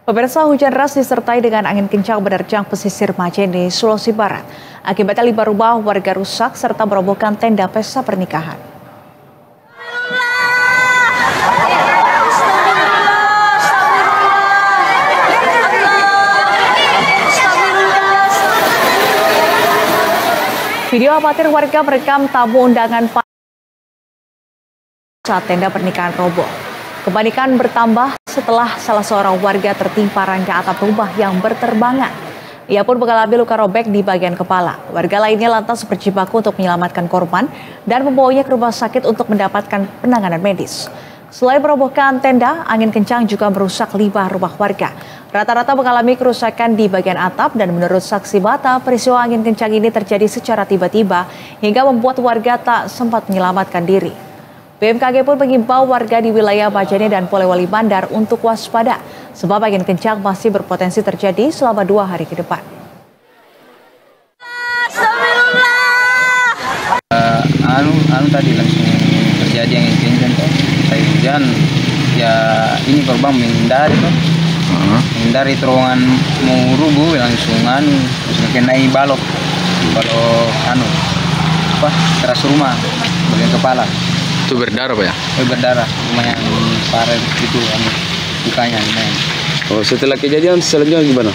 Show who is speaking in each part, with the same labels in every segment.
Speaker 1: Pemirsa, hujan deras disertai dengan angin kencang menerjang pesisir Majene, Sulawesi Barat. Akibatnya 5 rumah warga rusak serta merobohkan tenda pesta pernikahan. Video amatir warga merekam tamu undangan saat tenda pernikahan roboh. Kepanikan bertambah setelah salah seorang warga tertimpa rangka atap rumah yang berterbangan. Ia pun mengalami luka robek di bagian kepala. Warga lainnya lantas berjibaku untuk menyelamatkan korban dan membawanya ke rumah sakit untuk mendapatkan penanganan medis. Selain merobohkan tenda, angin kencang juga merusak 5 rumah warga. Rata-rata mengalami kerusakan di bagian atap dan menurut saksi mata, peristiwa angin kencang ini terjadi secara tiba-tiba hingga membuat warga tak sempat menyelamatkan diri. BMKG pun mengimbau warga di wilayah Majene dan Polewali Mandar untuk waspada, sebab angin kencang masih berpotensi terjadi selama 2 hari ke depan.
Speaker 2: Tadi langsung terjadi angin kencang tuh, saya hujan, ya ini korban menghindari tuh, menghindari terowongan mau rubuh langsung kenai balok teras rumah bagian kepala.
Speaker 3: Itu berdarah Pak ya?
Speaker 2: Berdarah, lumayan parah itu lukanya lumayan.
Speaker 3: Oh, setelah kejadian selanjutnya gimana?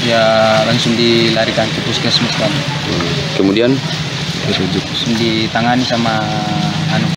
Speaker 2: Ya langsung dilarikan ke puskesmas kan.
Speaker 3: Kemudian
Speaker 2: ditangani sama